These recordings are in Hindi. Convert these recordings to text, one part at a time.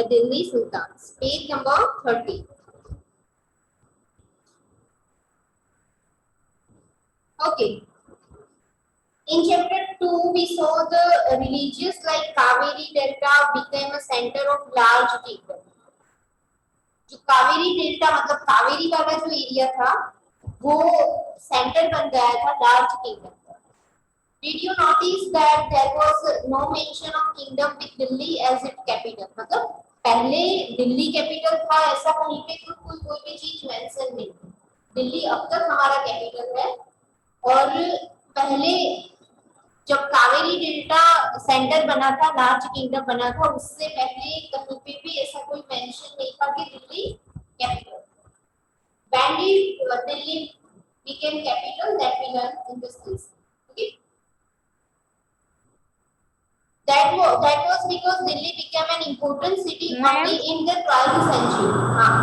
the Delhi Sultans. Page number 30. Okay. In chapter 2, we saw the religious like Kaveri Delta became a center of large kingdom. जो कावेरी डेल्टा मतलब कावेरी वाला जो एरिया था वो सेंटर बन गया था लार्ज किंगडम का. Did you notice that there was no mention of kingdom with Delhi as its capital? मतलब पहले दिल्ली कैपिटल था ऐसा कहीं पे कोई भी चीज मेंशन नहीं थी. दिल्ली अब तक हमारा कैपिटल है और पहले जब कावेरी डेल्टा सेंटर बना था लार्ज किंगडम बना था उससे पहले कहीं पे भी ऐसा कोई मेंशन नहीं था कि Delhi capital. When did Delhi became capital that we learn in this lesson? Okay. That was because Delhi became an important city only in the 12th century. हाँ.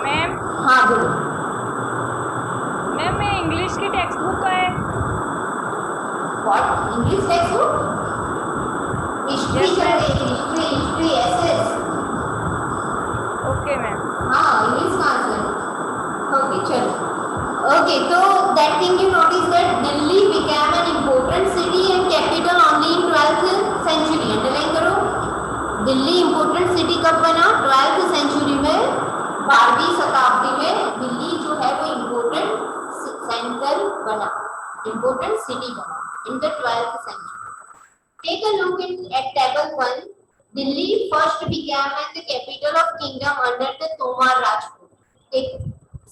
मैम. हाँ बोलो. मैम मैं इंग्लिश की टेक्स्ट बुक का है. What? English textbook? History Yes, चल ma'am. रही है. History SS. Okay ma'am. हाँ इंग्लिश कहाँ से? Okay चलो. Okay so that thing you notice that Delhi became an important city and capital only in 12th century. Underline करो. दिल्ली important city कब बना? 12th century में 12वीं शताब्दी में दिल्ली जो है वो important सेंटर बना. Important city बना in the 12th century. Take a look at table 1. Delhi first began as the capital of kingdom under the Tomar Rajput. एक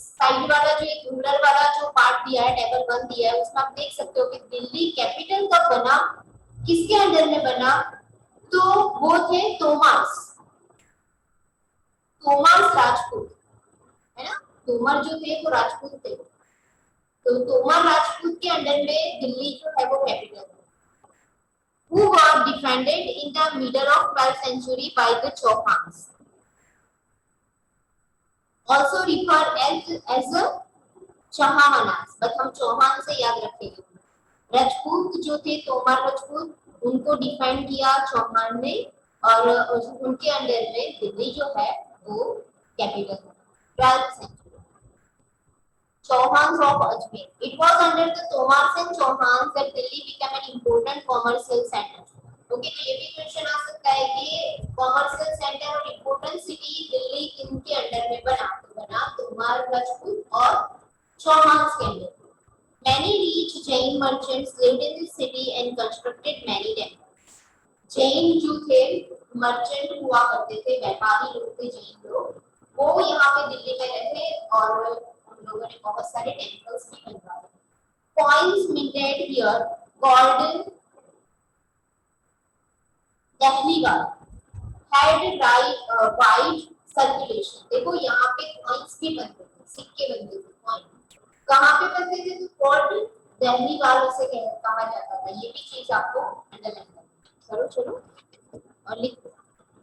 साइड वाला जो एक रूरल वाला जो पार्ट दिया है टेबल 1 दिया है उसमें आप देख सकते हो कि दिल्ली कैपिटल कब बना, किसके अंडर में बना, तो वो थे तोमार्स राजपूत है ना. तोमर जो थे वो राजपूत थे तो तोमर राजपूत के अंडर में दिल्ली जो है वो कैपिटल है. Who were defended in the middle of 12th century by the Chauhans. Also referred as the Chahamanas, but हम चौहान से याद रखेंगे. राजपूत जो थे तोमर राजपूत उनको डिफाइन किया चौहान ने और उनके अंडर में दिल्ली जो है वो कैपिटल है. 12th century. Chauhans of Ajmer. It was under the Tomars and Chauhans that Delhi became an important commercial center. Okay, तो ये भी क्वेश्चन आ सकता है कि कॉमर्शियल सेंटर और इम्पोर्टेंट सिटी दिल्ली किनके अंडर में बना, तो बना तोमार राजपूत और चौहान्स के under. Many rich Jain merchants lived in this city and constructed many temples. Jain जो थे मर्चेंट हुआ करते थे, व्यापारी लोग थे जैन लोग, वो यहाँ पे दिल्ली में रहे और लोगों ने बहुत सारे टेम्पल्स भी बनवाए. Coins minted here called Dehliwal had wide circulation. देखो यहाँ पे coins भी बनते थे, सिक्के बनते थे. कॉइन कहाँ पे बनते थे तो called दहलीवाल उसे कहा जाता था. ये भी चीज आपको अंडरलाइन करनी. चलो और लिखो,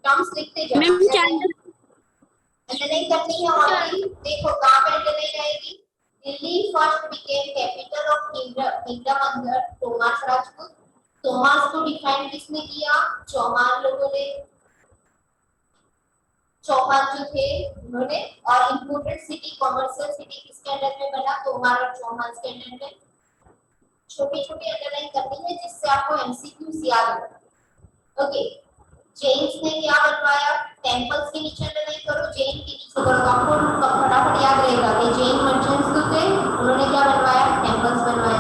टर्म्स लिखते जाओ. अंडरलाइन करनी है और देखो कहाँ पे अंडरलाइन आएगी. Delhi first became capital of kingdom under तोमार राजपूत. तोमार को डिफाइन किसने किया? चौहान लोगों ने. चौहान जो थे उन्होंने. और इंपोर्टेंट सिटी कॉमर्शियल सिटी किसके अंडर में बना? तोमार और चौहान के अंडर में. छोटी छोटी अंडरलाइन करनी है जिससे आपको एमसीक्यूज याद हो. ओके, जैन्स ने क्या बनवाया? टेंपल्स के नीचे अंडरलाइन करो, जैन के नीचे करो, आपको फटाफट याद रहेगा कि जैन मर्चेंट्स जो थे उन्होंने क्या बनवाया? टेंपल्स बनवाए.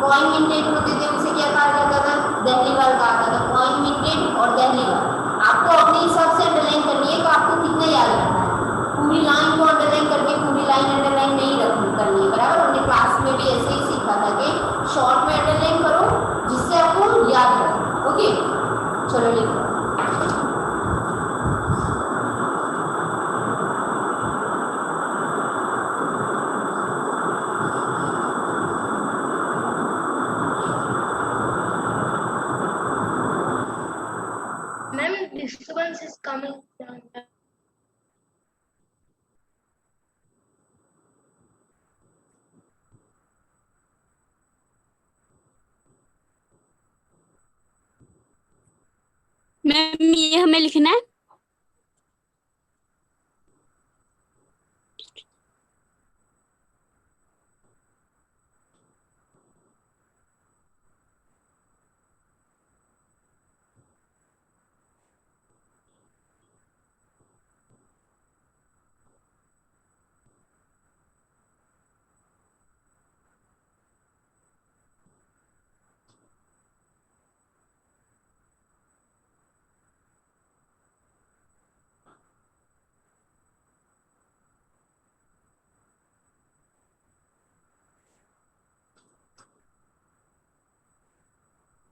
कॉइन मिंटेड होते थे उसे क्या कहा जाता था? दहलीवाल कहा जाता था. कॉइन मिंटेड और दहलीवाल आपको अपने हिसाब से अंडरलाइन करनी है. तो आपको कितना याद रखना है? पूरी लाइन को अंडरलाइन करके पूरी लाइन अंडरलाइन नहीं करनी है, बराबर. हमने क्लास में भी ऐसे ही सीखा था कि शॉर्ट में अंडरलाइन करो जिससे आपको याद रहे. ओके चलो लिखो. Disturbance is coming down. Ma'am ये हमें लिखना है.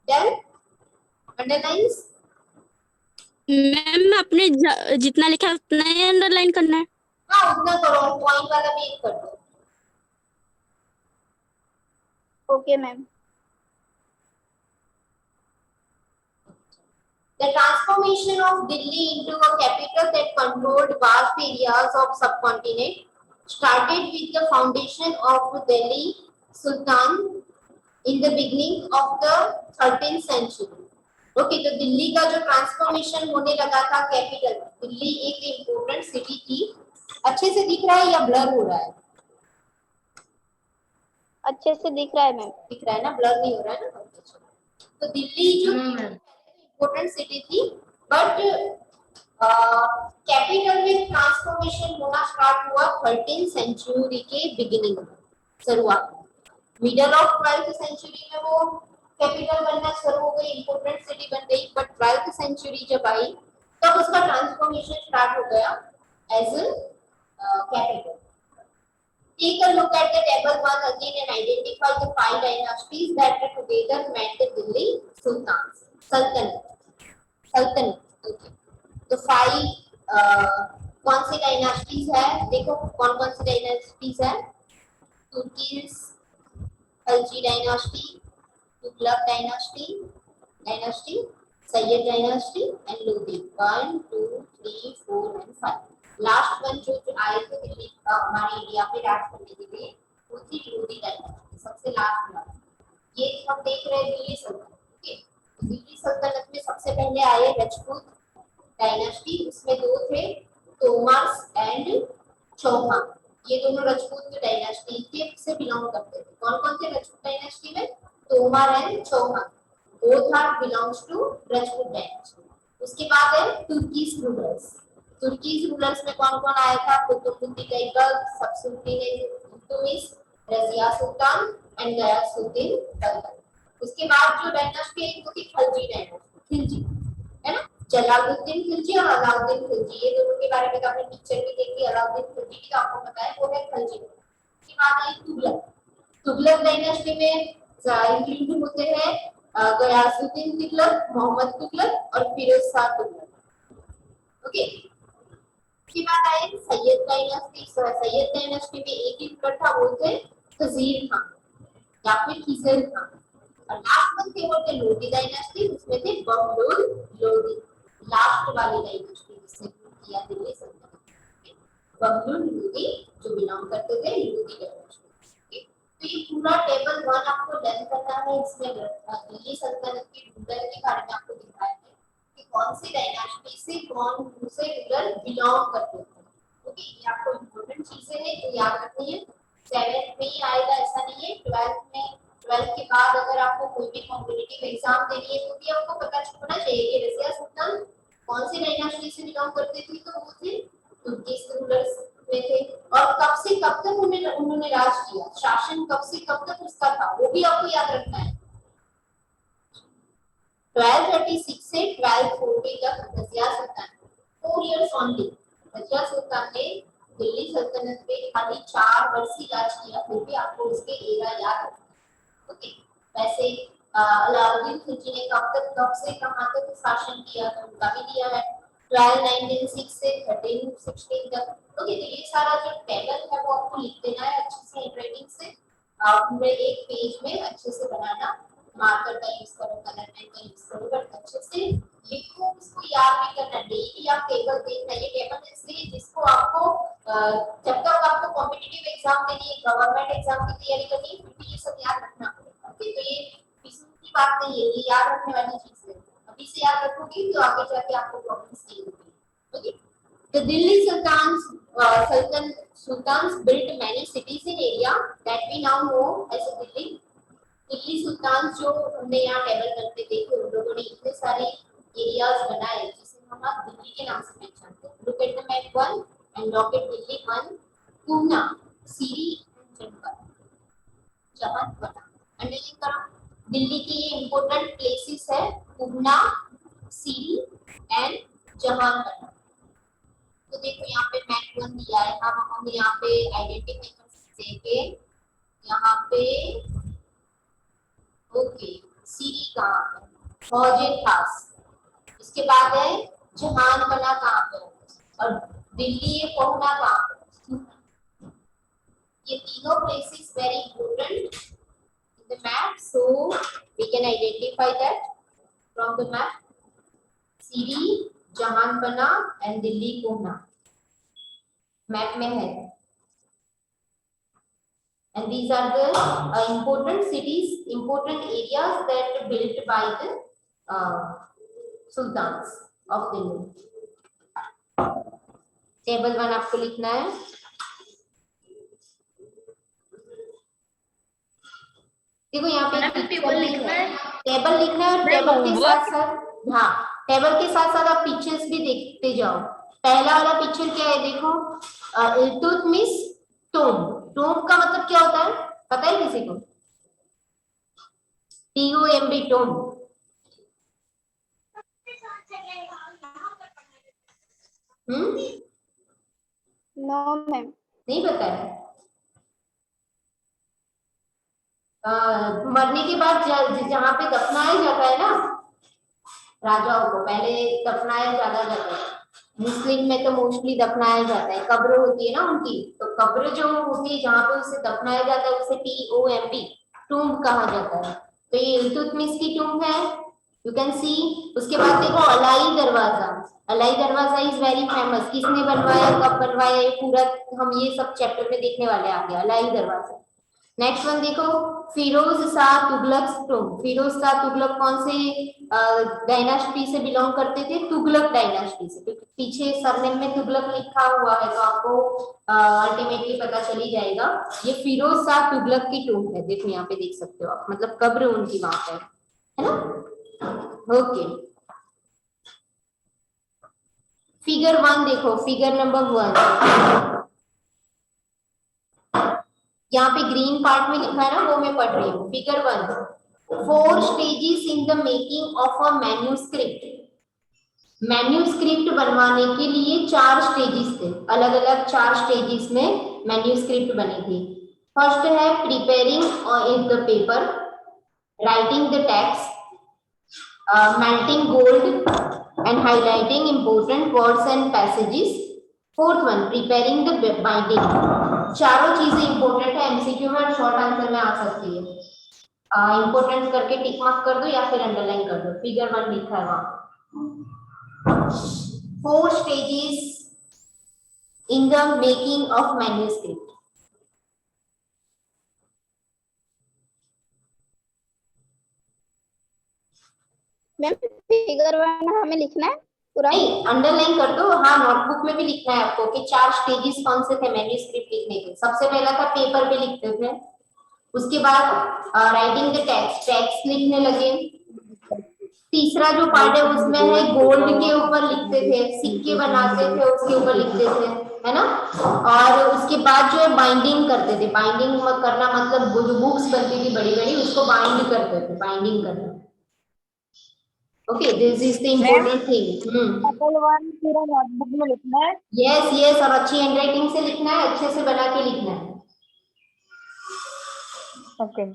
Done, underlines. मैम आपने जितना लिखा है उतना ही अंडरलाइन करना है। हाँ उतना करो, पॉइंट वाला भी एक कर दो। Okay ma'am. The transformation of Delhi into a capital that controlled vast areas of subcontinent started with the foundation of Delhi Sultan in the beginning of the 13th century. Okay, तो दिल्ली का जो ट्रांसफॉर्मेशन होने लगा था कैपिटल, दिल्ली एक इम्पोर्टेंट सिटी थी। अच्छे से दिख रहा है या ब्लर हो रहा है? अच्छे से दिख रहा है मैम। दिख रहा है ना, ब्लर नहीं हो रहा है ना? तो दिल्ली जो इम्पोर्टेंट सिटी थी, बट कैपिटल में ट्रांसफॉर्मेशन होना स्टार्ट हुआ 13th सेंचुरी के बिगिनिंग में, शुरुआत में। मिडल ऑफ 12th सेंचुरी में वो कैपिटल बनना शुरू हो गई, इंपोर्टेंट सिटी बन गई, बट 12th सेंचुरी जब आई तब उसका ट्रांसफॉर्मेशन स्टार्ट हो गया as capital. Take a look at the table 1 again and identify the 5 dynasties that together made the Delhi Sultans. Sultanate. Okay. तो 5 कौन सी डायनास्टीज है? देखो कौन कौन सी डायनास्टीज है? Turkish, Khalji dynasty, Tughlaq dynasty, Sayyid dynasty and Lodi. 1 2 3 4 and 5। Last one जो आए थे दिल्ली हमारे इंडिया पे राज करने के लिए, वो थी लोधी डायनास्टी, सबसे लास्ट वाला। ये हम देख रहे हैं दिल्ली सल्तनत। ओके, दिल्ली सल्तनत में सबसे पहले आए राजपूत डायनास्टी, उसमें दो थे, तोमर्स एंड चौहान। ये दोनों राजपूत डायनास्टी के से बिलोंग करते थे। कौन कौन थे राजपूत डायनास्टी में? Tomar and Chauhan, both are belongs to Rajput dynasty. उसके बाद है तुर्कीज रूलर्स। तुर्कीज रूलर्स में कौन कौन आया था? Qutubuddin Aibak, सबसुद्दीन Iltutmish, Razia sultan and Ghiyasuddin तगलक। उसके बाद जो डायनास्टी है वो थी खलजी डायनास्टी, खिलजी, है ना? जलालुद्दीन खिलजी और अलाउद्दीन खिलजी, ये दोनों के बारे में तो आपने पिक्चर भी देखी, अलाउद्दीन खिलजी की तो आपको पता है, वो है खलजी। उसके बाद आई तुगलक। तुगलक डायनास्टी में इंक्लूड होते हैं गयासुद्दीन तुगलक, मोहम्मद तुगलक और फिरोज शाह तुगलक। ओके, उसके बाद आए सैयद डायनास्टी। सैयद डायनास्टी में एक ही रूलर था, वो थे खजीर खान या फिर खिजर खान। और लास्ट वन थे वो थे लोधी डायनास्टी, उसमें थे बगलुल लोधी। लास्ट वाली डायनास्टी जिसने किया दिल्ली सल्तनत, बगलुल लोधी, जो बिलोंग करते थे लोधी डायनास्टी। तो ये पूरा टेबल 1 आपको लर्न करना है। इसमें दिल्ली सल्तनत के रूलर के बारे में आपको दिखाया है कि कौन सी डायनास्टी से कौन से रूलर बिलोंग करते थे। ओके, ये आपको इंपॉर्टेंट चीजें हैं जो याद रखनी है। 7th में ही आएगा ऐसा नहीं है, 12th में, 12th के बाद अगर आपको कोई भी कॉम्पिटिटिव एग्जाम देनी है तो भी आपको पता होना चाहिए कि रजिया सुल्तान कौन सी डायनास्टी से बिलोंग करते थे। तो वो थे तुर्कीज रूलर्स में थे। और कब से कब तक उन्होंने राज किया, शासन कब से कब तक उसका था, वो भी आपको याद रखना है। 1236 से 1240 तक रजिया सुल्तान, 4 इयर्स ओनली। रजिया सुल्तान ने दिल्ली सल्तनत पे खाली 4 वर्ष ही राज किया, फिर भी आपको उसके एरा याद रखना। ओके, वैसे अलाउद्दीन खिलजी ने कब से कहां तक शासन किया तो उनका भी दिया है 1296 से 1316 तक। ओके, तो ये सारा जो टेबल है वो आपको लिख देना है अच्छे से हैंडराइटिंग से, पूरे एक पेज में अच्छे से बनाना। मार्कर का यूज करो, कलर पेन का यूज करो, बट अच्छे से लिखो, उसको याद भी करना। डेली आप टेबल देखना, ये टेबल इसलिए जिसको आपको जब तक आपको कॉम्पिटिटिव एग्जाम देनी है, गवर्नमेंट एग्जाम की तैयारी करनी है, फिर भी ये सब याद रखना पड़ेगा। ओके, तो ये किसी की बात नहीं है, ये याद रखने वाली चीज है। अभी से याद रखोगे तो आगे जाके आपको प्रॉब्लम्स नहीं होगी। Okay, The Delhi Sultans built many cities in area that we now know as Delhi. Delhi सुल्तान जो हमने यहाँ टेबल करते देखे, उन लोगों ने इतने सारे एरियाज बनाए जिसे हम आज दिल्ली के नाम से पहचानते हैं। Look at the map 1 and locate Delhi 1, पूना, सीरी एंड जहानपना। अंडरलाइन करो, दिल्ली की ये इंपॉर्टेंट प्लेसेस है पूना, सीरी एंड जहानपना। तो देखो यहाँ पे मैप 1 दिया है, हम यहाँ पे आइडेंटिफाई कर सकते हैं कि यहाँ पे ओके सीरी कहाँ पे, हौजे खास, इसके बाद है जहानपना कहाँ पे, और दिल्ली कोहना कहाँ पे। ये तीनों places very important in the map, so we can identify that from the map. Siri, Jahanpanah and Delhi Kohna map में है। And these are the important cities, important areas that built by the sultans of Delhi. Table 1 आपको लिखना है। देखो यहाँ पे टेबल लिखना है, टेबल लिखना है, और टेबल के साथ साथ, हाँ टेबल के साथ साथ आप पिक्चर्स भी देखते जाओ। पहला वाला पिक्चर क्या है देखो, इल्तुतमिश टोम। टोम का मतलब क्या होता है पता है किसी को? TOMB tomb. No ma'am. नहीं पता है? मरने के बाद जहाँ पे दफनाया जाता है ना राजाओं को, पहले दफनाया जाता है। मुस्लिम में तो मोस्टली दफनाया जाता है, कब्र होती है ना उनकी, तो कब्र जो होती है जहाँ पे उसे दफनाया जाता है उसे TOMB टूम्ब कहा जाता है। तो ये इल्तुतमिश की टूम्ब है, यू कैन सी। उसके बाद देखो अलाई दरवाजा। अलाई दरवाजा इज वेरी फेमस। किसने बनवाया, कब बनवाया, ये पूरा हम ये सब चैप्टर में देखने वाले हैं आगे। अलाई दरवाजा। नेक्स्ट वन देखो, फिरोज शाह तुगलक टूम्ब। फिरोज शाह तुगलक कौन से डायनास्टी से बिलोंग करते थे? तुगलक डायनास्टी से। क्योंकि पीछे सरनेम में तुगलक लिखा हुआ है तो आपको अल्टीमेटली पता चल ही जाएगा। ये फिरोज शाह तुगलक की टूम्ब है, देखो यहाँ पे देख सकते हो आप, मतलब कब्र उनकी वहां पे है ना। ओके, फिगर 1 देखो, फिगर नंबर 1 यहाँ पे ग्रीन पार्ट में लिखा है ना, वो मैं पढ़ रही हूँ। Figure 1, 4 stages in the making of a manuscript. Manuscript बनवाने के लिए 4 स्टेजेस थे, अलग अलग 4 स्टेजेस में मैन्यूस्क्रिप्ट बनी थी। फर्स्ट है preparing the paper, writing the text, melting gold and highlighting important words and passages. Fourth one preparing the binding. चारों चीजें इंपॉर्टेंट है, एमसीक्यू में शॉर्ट आंसर में आ सकती है। इंपॉर्टेंट करके टिक मार्क कर दो या फिर अंडरलाइन कर दो। फिगर 1 लिखा है वहां, 4 stages in the making of manuscript. Ma'am figure 1 हमें लिखना है पूरा? नहीं, अंडरलाइन कर दो। हाँ, नोटबुक में भी लिखना है आपको कि 4 स्टेजेस कौन से थे मैन्यूस्क्रिप्ट लिखने के। सबसे पहला था पेपर पे लिखते थे, उसके बाद राइटिंग द टेक्स्ट, टेक्स्ट लिखने लगे। तीसरा जो पार्ट है उसमें है गोल्ड के ऊपर लिखते थे, सिक्के बनाते थे उसके ऊपर लिखते थे, है ना। और उसके बाद जो है बाइंडिंग करते थे। बाइंडिंग करना मतलब जो बुक्स बनती थी बड़ी बड़ी उसको बाइंड करते थे, बाइंडिंग करना। Okay, this is the important thing. Table 1 पूरा नोटबुक में लिखना है? यस यस, और अच्छी हैंडराइटिंग से लिखना है, अच्छे से बना के लिखना है। ओके।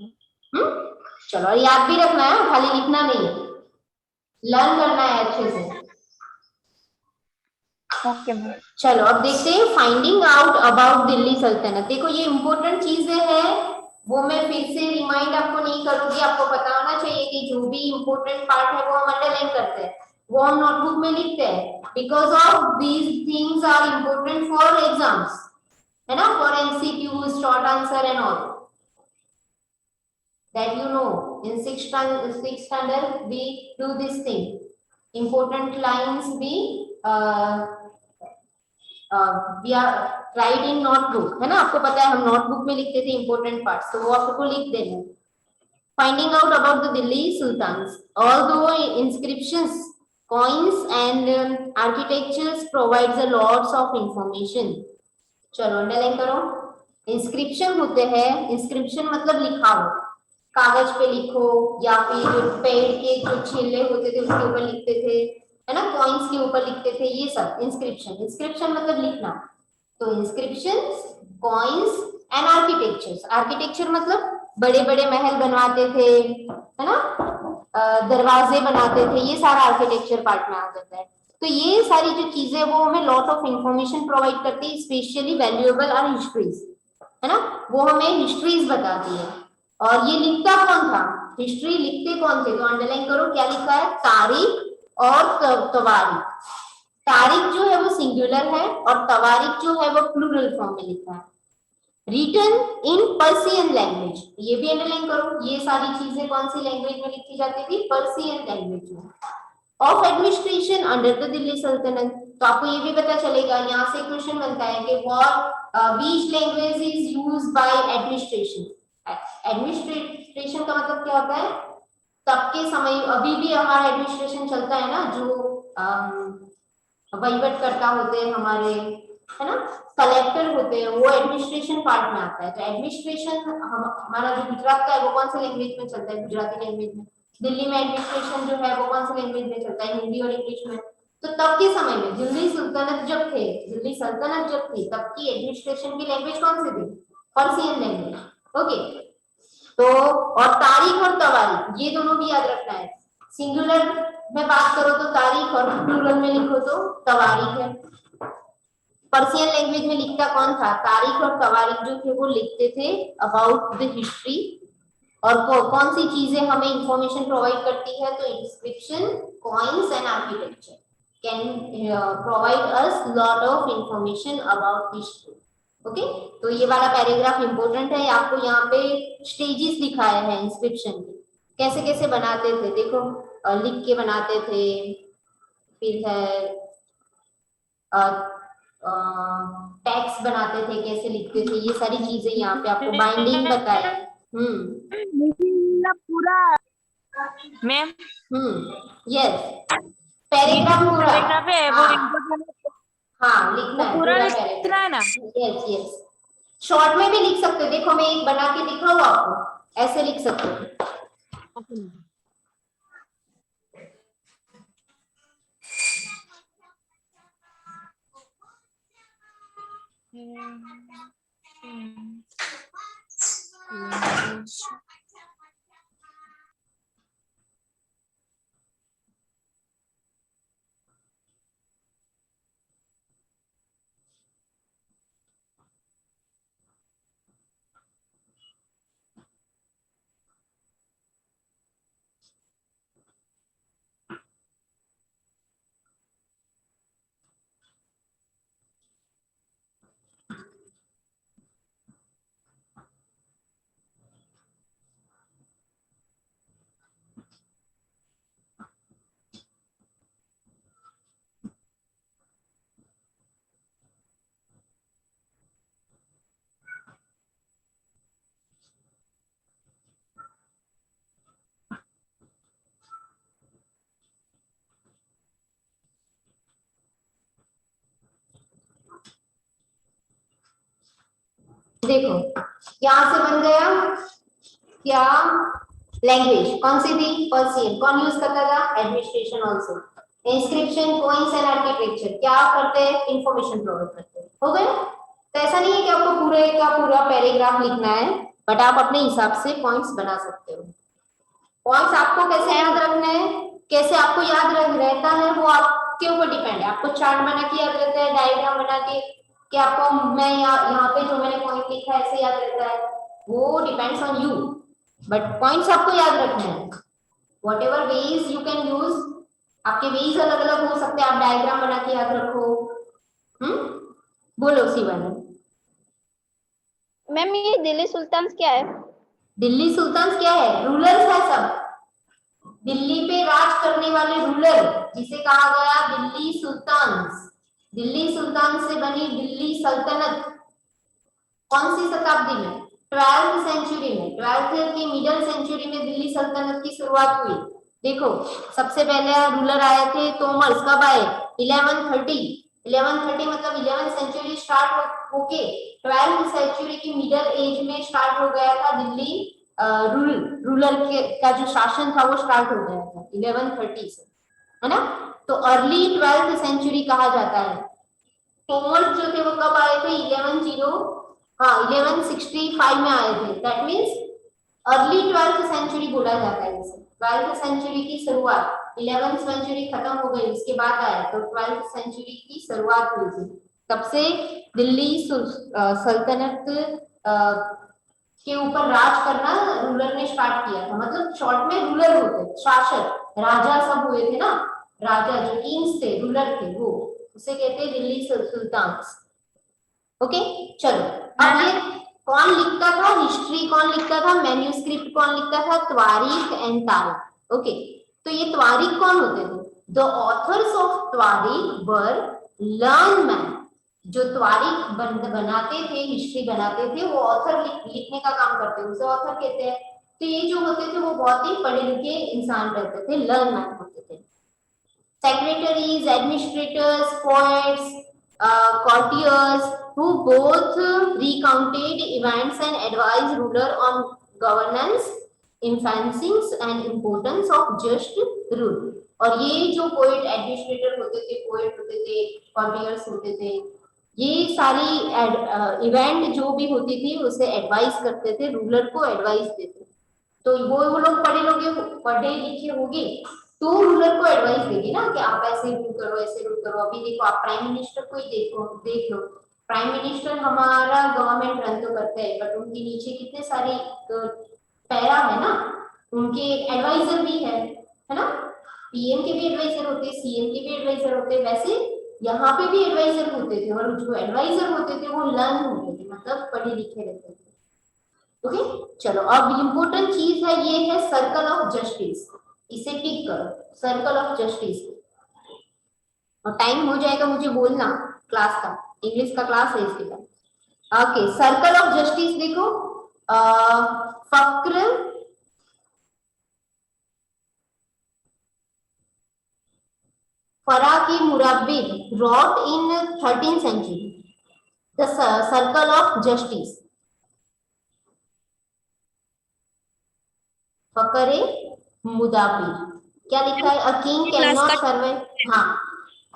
चलो, और याद भी रखना है, खाली लिखना नहीं है, लर्न करना है अच्छे से। Okay ma'am. चलो अब देखते हैं फाइंडिंग आउट अबाउट दिल्ली सल्तनत। देखो ये इंपॉर्टेंट चीजें हैं, वो मैं फिर से रिमाइंड आपको नहीं करूंगी। आपको पता होना चाहिए कि जो भी इंपॉर्टेंट पार्ट है वो हम अंडरलाइन करते हैं, वो हम नोटबुक में लिखते हैं, because of these things are important for exams, है ना, for MCQ, short answer and all that you know. In sixth standard we do this thing, important lines we are write in notebook, है ना। आपको पता है हम नोटबुक में लिखते थे important parts, तो वो आपको लिख देना। Finding out about the Delhi Sultans, although inscriptions, coins and architectures provides a lots of information. चलो अंडरलाइन करो। इंस्क्रिप्शन होते हैं, इंस्क्रिप्शन मतलब लिखावट, कागज पे लिखो या फिर पेड़ के जो छीले होते थे उसके ऊपर लिखते थे, है ना, कॉइन्स के ऊपर लिखते थे, ये सब इंस्क्रिप्शन। इंस्क्रिप्शन मतलब लिखना। तो inscriptions, coins and architectures. Architecture मतलब बड़े बड़े महल बनवाते थे, है ना, दरवाजे बनाते थे, ये सारा आर्किटेक्चर पार्ट में आ जाता है। तो ये सारी जो चीजें वो हमें लॉट ऑफ इंफॉर्मेशन प्रोवाइड करती है, स्पेशली वैल्यूएबल और हिस्ट्रीज, है ना, वो हमें हिस्ट्रीज बताती है। और ये लिखता कौन था, हिस्ट्री लिखते कौन थे, तो अंडरलाइन करो क्या लिखा है, तारीख और तवारीख। तारीख जो है वो सिंगुलर है और तवारीख जो है वो प्लूरल फॉर्म में लिखा है। रिटन इन पर्सियन लैंग्वेज, ये भी अंडरलाइन करो, ये सारी चीजें कौन सी लैंग्वेज में लिखी जाती थी, पर्सियन लैंग्वेज में। Of administration under the Delhi सल्तनत, तो आपको ये भी पता चलेगा, यहाँ से क्वेश्चन बनता है कि what which language is used by administration. Administration का मतलब क्या होता है, तब के समय, अभी भी हमारा एडमिनिस्ट्रेशन चलता है ना, जो वहीवट करता होते हैं हमारे, है ना, कलेक्टर होते हैं, वो एडमिनिस्ट्रेशन पार्ट में आता है। तो एडमिनिस्ट्रेशन हमारा जो गुजरात का है वो कौन सी लैंग्वेज में चलता है, गुजराती लैंग्वेज में। दिल्ली में एडमिनिस्ट्रेशन जो है वो कौन सी लैंग्वेज में चलता है, हिंदी और इंग्लिश में। तो तब के समय में दिल्ली सल्तनत जब थे, दिल्ली सल्तनत जब थी, तब की एडमिनिस्ट्रेशन की लैंग्वेज कौन सी थी, पर्सियन लैंग्वेज। ओके, तो और तारीख और तवारीख ये दोनों भी याद रखना है। सिंगुलर में बात करो तो तारीख और प्लूरल में लिखो तो तवारीख है। पर्सियन लैंग्वेज में लिखता कौन था, तारीख और तवारीख जो थे वो लिखते थे अबाउट द हिस्ट्री। और कौन सी चीजें हमें इंफॉर्मेशन प्रोवाइड करती है, तो inscription, coins and architecture can provide us lot of information about history. Okay, तो ये वाला पैराग्राफ इंपॉर्टेंट है, आपको यहाँ पे स्टेजेस दिखाए हैं इंस्क्रिप्शन के, कैसे कैसे बनाते थे, देखो लिख के बनाते थे, फिर है टैक्स बनाते थे, कैसे लिखते थे, ये सारी चीजें यहाँ पे आपको बाइंडिंग बताया। पूरा मैम, यस, पैराग्राफ पूरा, पैराग्राफ है वो हाँ लिखना है पूरा पैराग्राफ, लिखना है ना। यस यस, शॉर्ट में भी लिख सकते हो, देखो मैं एक बना के दिखाऊं आपको, ऐसे लिख सकते हो। देखो यहां से बन गया क्या, लैंग्वेज कौन सी थी, पर्सियन, कौन यूज करता था, administration also. Inscription, coins and architecture क्या करते हैं, इंफॉर्मेशन प्रोवाइड करते हैं। हो गया, तो ऐसा नहीं है कि आपको पूरे का पूरा पैराग्राफ लिखना है, बट आप अपने हिसाब से पॉइंट्स बना सकते हो। पॉइंट्स आपको कैसे याद रखना है, कैसे आपको याद रहता है वो आपके ऊपर डिपेंड है। आपको चार्ट बना के याद रहता है, डायग्राम बना के, कि आपको मैं यहाँ पे जो मैंने पॉइंट लिखा है ऐसे याद रहता है, वो depends on you, but points आपको याद रखने हैं। What ever ways you can use, आपके वेज अलग अलग हो सकते हैं, आप डायग्राम बना के याद रखो। बोलो शिवानी। मैम ये दिल्ली सुल्तान्स क्या है? दिल्ली सुल्तान क्या है, रूलर्स है सब, दिल्ली पे राज करने वाले रूलर, जिसे कहा गया दिल्ली सुल्तान। दिल्ली सुल्तान से बनी दिल्ली सल्तनत कौन सी शताब्दी में, 12th सेंचुरी में, 12th की मिडिल सेंचुरी में दिल्ली सल्तनत की शुरुआत हुई। देखो सबसे पहले रूलर आए थे तोमर्स, कब आए, 1130 मतलब 11th सेंचुरी स्टार्ट होके 12th सेंचुरी की मिडिल एज में स्टार्ट हो गया था दिल्ली रूलर का जो शासन था वो स्टार्ट हो गया था 1130 से, है ना। तो अर्ली 12th सेंचुरी कहा जाता है। तोमर्स जो थे वो कब आए थे, 1165 में आए थे, that means early 12th century बोला जाता है इसे। 12th सेंचुरी की शुरुआत, 11th सेंचुरी खत्म हो गई, उसके बाद आया, तो 12th सेंचुरी की शुरुआत हुई थी। तब से दिल्ली सल्तनत के ऊपर राज करना रूलर ने स्टार्ट किया था। मतलब शॉर्ट में रूलर होते, शासक, राजा सब हुए थे ना, राजा जो किंग्स थे, रूलर थे, वो उसे कहते हैं दिल्ली सुल्तान। ओके चलो, अब ये कौन लिखता था, हिस्ट्री कौन लिखता था, मैन्यूस्क्रिप्ट कौन लिखता था, त्वारीख एंड तारीख। ओके, तो ये त्वारीख कौन होते थे? द ऑथर्स ऑफ त्वारीख वर लर्न मैन। जो त्वारीख बनाते थे, हिस्ट्री बनाते थे, वो ऑथर लिखने का काम करते हैं, उसे ऑथर कहते हैं। तो ये जो होते थे वो बहुत ही पढ़े लिखे इंसान रहते थे, लर्न मैन होते थे। Secretaries, administrators, poets, courtiers who both recounted events and advised ruler on governance, influences and importance of just rule। और ये जो पोएट, एडमिनिस्ट्रेटर होते थे, पोएट होते थे, कॉर्टियर्स होते थे, ये सारी इवेंट जो भी होती थी उसे एडवाइस करते थे, रूलर को एडवाइस देते। तो वो लोग पढ़े लिखे होंगे तो रूलर को एडवाइस देगी ना कि आप ऐसे रूल करो, ऐसे रूल करो। अभी देखो, आप प्राइम मिनिस्टर को ही देख लो। प्राइम मिनिस्टर हमारा गवर्नमेंट रन तो करते हैं, बट उनके नीचे कितने सारे पैरा है ना, उनके एडवाइजर भी है ना। पीएम के भी एडवाइजर होते हैं, सीएम के भी एडवाइजर होते हैं, वैसे यहाँ पे भी एडवाइजर होते थे। और जो एडवाइजर होते थे वो लर्न होते थे, मतलब पढ़े लिखे रहते थे। ओके चलो, अब इम्पोर्टेंट चीज है, ये है सर्कल ऑफ जस्टिस। इसे टिक करो, सर्कल ऑफ जस्टिस। और टाइम हो जाएगा मुझे बोलना, क्लास का, इंग्लिश का क्लास है इसके बाद। ओके, सर्कल ऑफ जस्टिस देखो, फक्र फराकी मुराबिद wrote in 13th century the circle of justice। Phakare मुदाबिर क्या लिखा है, अ किंग कैन नॉट सर्वाइव। हाँ,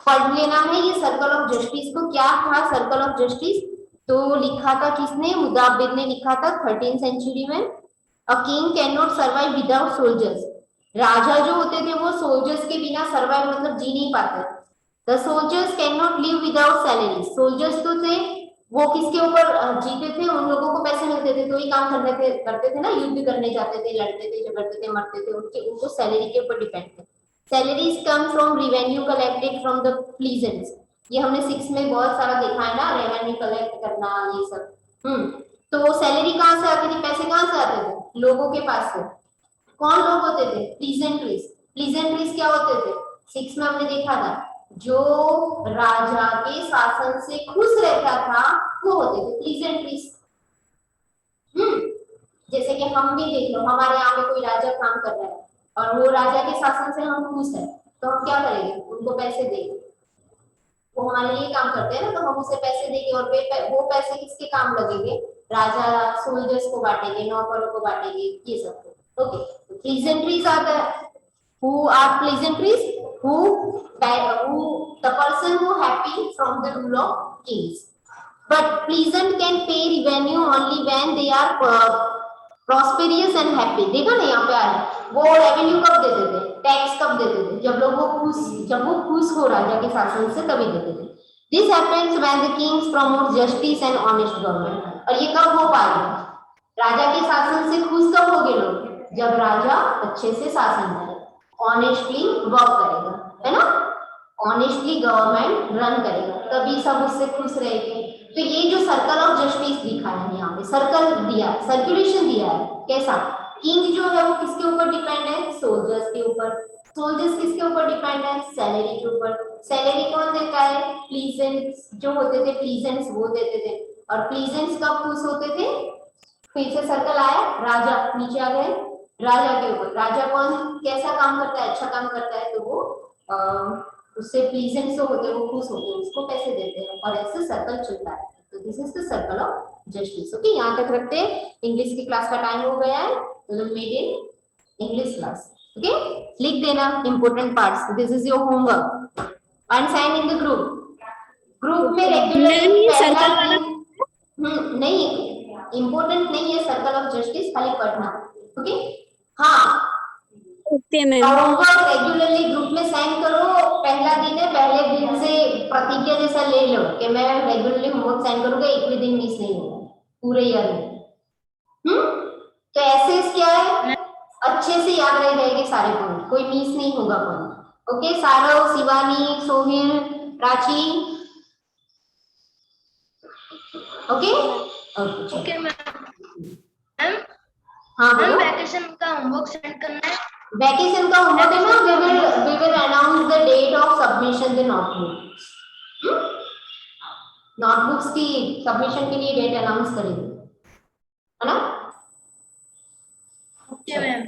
पढ़ लेना है ये सर्कल ऑफ जस्टिस को। क्या था सर्कल ऑफ जस्टिस? तो लिखा था किसने, मुदाबिर ने लिखा था 13th सेंचुरी में। A king can not survive without soldiers. राजा जो होते थे वो सोल्जर्स के बिना सर्वाइव, मतलब जी नहीं पाते। The soldiers can not live without salary. Soldiers तो थे, वो किसके ऊपर जीते थे, उन लोगों को पैसे मिलते थे तो ही काम करते थे ना, युद्ध करने जाते थे, लड़ते थे, झगड़ते थे, मरते थे, उनको सैलरी के ऊपर डिपेंड थे। Salaries come from revenue collected from the peasants. ये हमने 6 में बहुत सारा देखा है ना, रेवेन्यू कलेक्ट करना, ये सब। तो सैलरी कहाँ से आती थी, पैसे कहाँ से आते थे, लोगों के पास से। कौन लोग होते थे, प्लीजेंट्रीज। प्लीजेंट्रीज क्या होते थे, 6 में हमने देखा था, जो राजा के शासन से खुश रहता था वो होते थे प्लीजेंट्रीज। जैसे कि हम भी देख लो, हमारे यहाँ पे कोई राजा काम कर रहा है और वो राजा के शासन से हम खुश है, तो हम क्या करेंगे, उनको पैसे देंगे। वो हमारे लिए काम करते हैं ना, तो हम उसे पैसे देंगे, और वो पैसे किसके काम लगेंगे, राजा सोल्जर्स को बांटेंगे, नौकरों को बांटेंगे, ये सब। Okay, pleasantries are the who are pleasantries, who the person who happy from the rule of kings, but pleasant can pay revenue only when they are prosperous and happy। देखा ना यहाँ पे आ रहा है, वो रेवेन्यू कब देते थे, टैक्स कब देते थे, जब वो खुश हो राजा के शासन से, तभी देते थे। This happens when the kings promote justice and honest government। और ये कब हो पाएगा, राजा के शासन से खुश कब होंगे लोग, जब राजा अच्छे से शासन करे, ऑनेस्टली वर्क करेगा, है ना, ऑनेस्टली गवर्नमेंट रन करेगा, तभी सब उससे खुश रहेंगे। तो ये जो सर्कल ऑफ जस्टिस दिखा है यहाँ पे, सर्कल दिया, सर्कुलेशन दिया है, कैसा, किंग जो है वो किसके ऊपर डिपेंड है, सोल्जर्स के ऊपर। सोल्जर्स किसके ऊपर डिपेंड है, सैलरी के ऊपर। सैलरी कौन देता है, प्लीजेंट्स जो होते थे, प्लीजेंट्स वो देते थे। और प्लीजेंट्स कब खुश होते थे, फिर से सर्कल आया, राजा नीचे आ गए, राजा के ऊपर। राजा कौन कैसा काम करता है, अच्छा काम करता है, तो वो उससे प्लीजेंट जो होते हैं वो खुश होते हैं, उसको पैसे देते हैं, और ऐसे सर्कल चलता है। तो this is the circle of justice. Okay, यहाँ तक रखते हैं, इंग्लिश की क्लास का टाइम हो गया है, तो made in English class. Okay, लिख देना important parts, this is your homework, and sign in the group में रेगुलरली नहीं, इंपोर्टेंट नहीं है सर्कल ऑफ जस्टिस, खाली पढ़ना। ओके, हाँ सकती है मैम। होमवर्क रेगुलरली ग्रुप में सेंड करो। पहला दिन है, पहले दिन से प्रतिज्ञा जैसा ले लो कि मैं रेगुलरली होमवर्क सेंड करूंगा, एक भी दिन मिस नहीं होगा पूरे ईयर में। तो ऐसे क्या है, अच्छे से याद रह जाएंगे सारे पॉइंट, कोई मिस नहीं होगा point. Okay, Saarav, Shivani, Sohil, Prachi. Okay okay ma'am. हाँ मैम बोलो। वैकेशन का होमवर्क सेंड करना है। वैकेशन का होमवर्क है ना, we will announce the date of submission the notebooks। Notebooks की सबमिशन के लिए डेट अनाउंस करेंगे, है ना? Okay ma'am.